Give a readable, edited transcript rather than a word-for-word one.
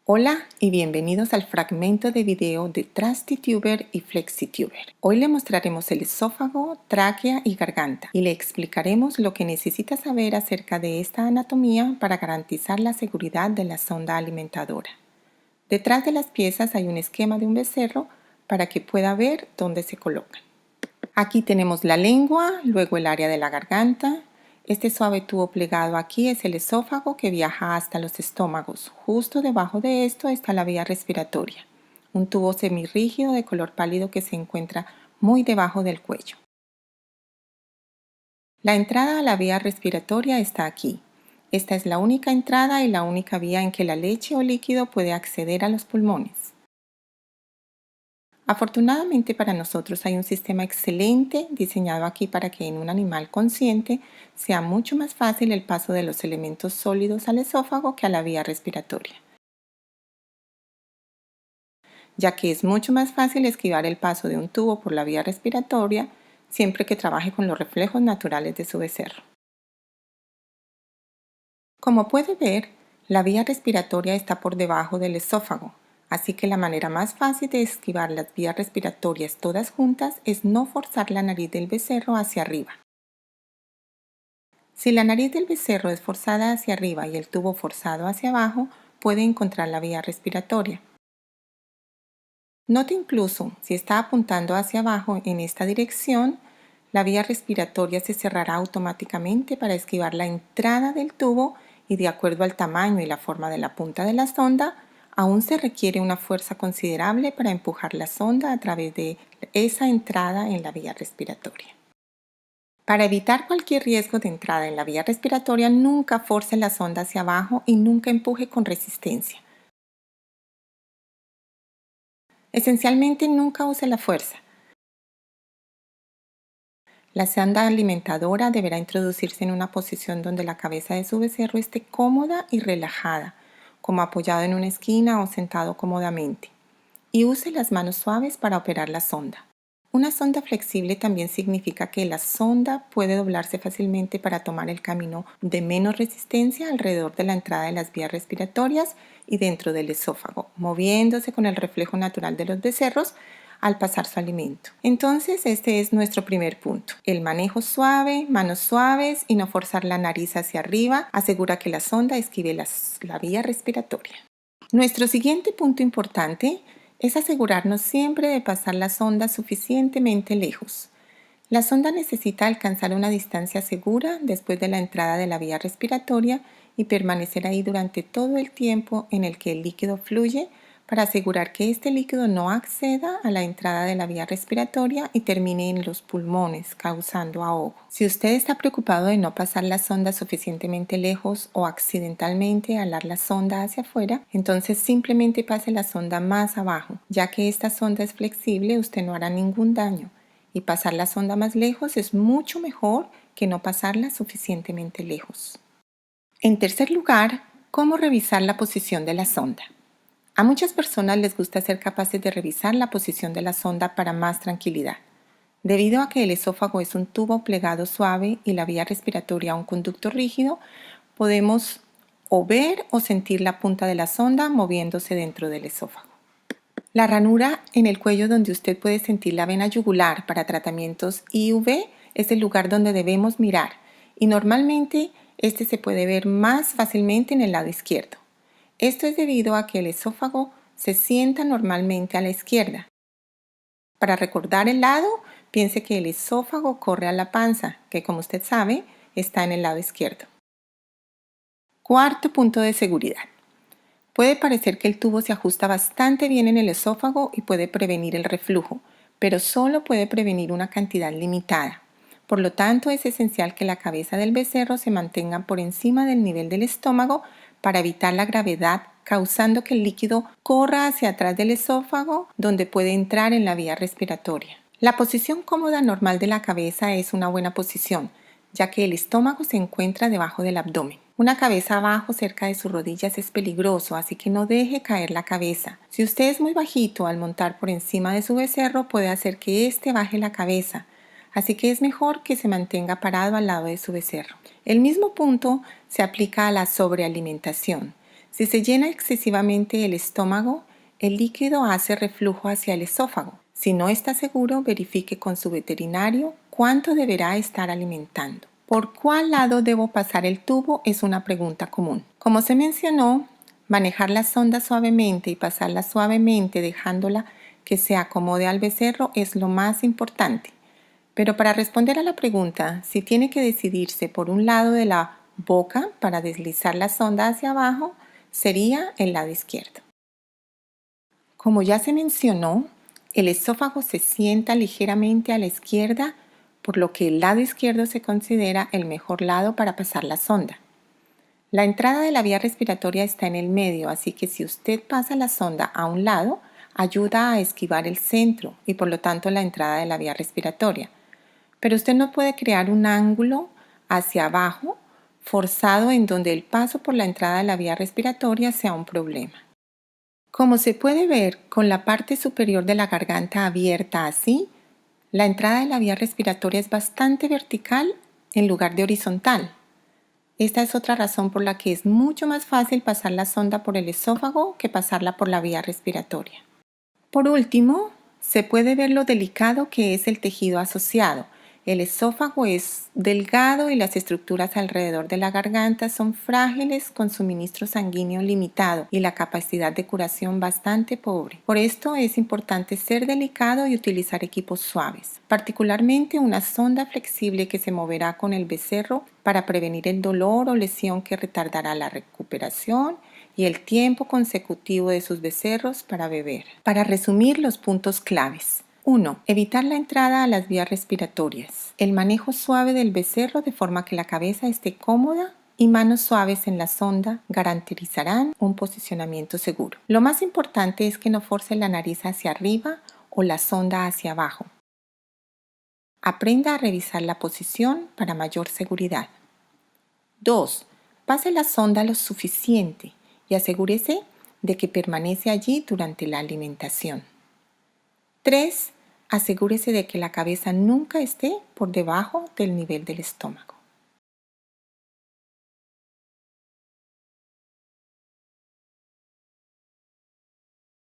Hola y bienvenidos al fragmento de video de TrustyTuber y FlexiTuber. Hoy le mostraremos el esófago, tráquea y garganta y le explicaremos lo que necesita saber acerca de esta anatomía para garantizar la seguridad de la sonda alimentadora. Detrás de las piezas hay un esquema de un becerro para que pueda ver dónde se colocan. Aquí tenemos la lengua, luego el área de la garganta. Este suave tubo plegado aquí es el esófago que viaja hasta los estómagos. Justo debajo de esto está la vía respiratoria, un tubo semirrígido de color pálido que se encuentra muy debajo del cuello. La entrada a la vía respiratoria está aquí. Esta es la única entrada y la única vía en que la leche o líquido puede acceder a los pulmones. Afortunadamente para nosotros hay un sistema excelente diseñado aquí para que en un animal consciente sea mucho más fácil el paso de los elementos sólidos al esófago que a la vía respiratoria, ya que es mucho más fácil esquivar el paso de un tubo por la vía respiratoria siempre que trabaje con los reflejos naturales de su becerro. Como puede ver, la vía respiratoria está por debajo del esófago. Así que la manera más fácil de esquivar las vías respiratorias todas juntas es no forzar la nariz del becerro hacia arriba. Si la nariz del becerro es forzada hacia arriba y el tubo forzado hacia abajo, puede encontrar la vía respiratoria. Note incluso, si está apuntando hacia abajo en esta dirección, la vía respiratoria se cerrará automáticamente para esquivar la entrada del tubo y de acuerdo al tamaño y la forma de la punta de la sonda, aún se requiere una fuerza considerable para empujar la sonda a través de esa entrada en la vía respiratoria. Para evitar cualquier riesgo de entrada en la vía respiratoria, nunca force la sonda hacia abajo y nunca empuje con resistencia. Esencialmente, nunca use la fuerza. La sonda alimentadora deberá introducirse en una posición donde la cabeza de su becerro esté cómoda y relajada, como apoyado en una esquina o sentado cómodamente, y use las manos suaves para operar la sonda. Una sonda flexible también significa que la sonda puede doblarse fácilmente para tomar el camino de menos resistencia alrededor de la entrada de las vías respiratorias y dentro del esófago, moviéndose con el reflejo natural de los becerros al pasar su alimento. Entonces, este es nuestro primer punto. El manejo suave, manos suaves y no forzar la nariz hacia arriba asegura que la sonda esquive la vía respiratoria. Nuestro siguiente punto importante es asegurarnos siempre de pasar la sonda suficientemente lejos. La sonda necesita alcanzar una distancia segura después de la entrada de la vía respiratoria y permanecer ahí durante todo el tiempo en el que el líquido fluye para asegurar que este líquido no acceda a la entrada de la vía respiratoria y termine en los pulmones, causando ahogo. Si usted está preocupado de no pasar la sonda suficientemente lejos o accidentalmente alar la sonda hacia afuera, entonces simplemente pase la sonda más abajo. Ya que esta sonda es flexible, usted no hará ningún daño. Y pasar la sonda más lejos es mucho mejor que no pasarla suficientemente lejos. En tercer lugar, ¿cómo revisar la posición de la sonda? A muchas personas les gusta ser capaces de revisar la posición de la sonda para más tranquilidad. Debido a que el esófago es un tubo plegado suave y la vía respiratoria un conducto rígido, podemos o ver o sentir la punta de la sonda moviéndose dentro del esófago. La ranura en el cuello donde usted puede sentir la vena yugular para tratamientos IV es el lugar donde debemos mirar y normalmente este se puede ver más fácilmente en el lado izquierdo. Esto es debido a que el esófago se sienta normalmente a la izquierda. Para recordar el lado, piense que el esófago corre a la panza, que como usted sabe, está en el lado izquierdo. Cuarto punto de seguridad. Puede parecer que el tubo se ajusta bastante bien en el esófago y puede prevenir el reflujo, pero solo puede prevenir una cantidad limitada. Por lo tanto, es esencial que la cabeza del becerro se mantenga por encima del nivel del estómago para evitar la gravedad, causando que el líquido corra hacia atrás del esófago, donde puede entrar en la vía respiratoria. La posición cómoda normal de la cabeza es una buena posición, ya que el estómago se encuentra debajo del abdomen. Una cabeza abajo cerca de sus rodillas es peligroso, así que no deje caer la cabeza. Si usted es muy bajito, al montar por encima de su becerro puede hacer que éste baje la cabeza, así que es mejor que se mantenga parado al lado de su becerro. El mismo punto se aplica a la sobrealimentación. Si se llena excesivamente el estómago, el líquido hace reflujo hacia el esófago. Si no está seguro, verifique con su veterinario cuánto deberá estar alimentando. ¿Por cuál lado debo pasar el tubo? Es una pregunta común. Como se mencionó, manejar la sonda suavemente y pasarla suavemente dejándola que se acomode al becerro es lo más importante. Pero para responder a la pregunta, si tiene que decidirse por un lado de la boca para deslizar la sonda hacia abajo, sería el lado izquierdo. Como ya se mencionó, el esófago se sienta ligeramente a la izquierda, por lo que el lado izquierdo se considera el mejor lado para pasar la sonda. La entrada de la vía respiratoria está en el medio, así que si usted pasa la sonda a un lado, ayuda a esquivar el centro y por lo tanto la entrada de la vía respiratoria. Pero usted no puede crear un ángulo hacia abajo forzado en donde el paso por la entrada de la vía respiratoria sea un problema. Como se puede ver con la parte superior de la garganta abierta así, la entrada de la vía respiratoria es bastante vertical en lugar de horizontal. Esta es otra razón por la que es mucho más fácil pasar la sonda por el esófago que pasarla por la vía respiratoria. Por último, se puede ver lo delicado que es el tejido asociado. El esófago es delgado y las estructuras alrededor de la garganta son frágiles con suministro sanguíneo limitado y la capacidad de curación bastante pobre. Por esto es importante ser delicado y utilizar equipos suaves, particularmente una sonda flexible que se moverá con el becerro para prevenir el dolor o lesión que retardará la recuperación y el tiempo consecutivo de sus becerros para beber. Para resumir los puntos claves. 1. Evitar la entrada a las vías respiratorias. El manejo suave del becerro de forma que la cabeza esté cómoda y manos suaves en la sonda garantizarán un posicionamiento seguro. Lo más importante es que no force la nariz hacia arriba o la sonda hacia abajo. Aprenda a revisar la posición para mayor seguridad. 2. Pase la sonda lo suficiente y asegúrese de que permanece allí durante la alimentación. 3. Asegúrese de que la cabeza nunca esté por debajo del nivel del estómago.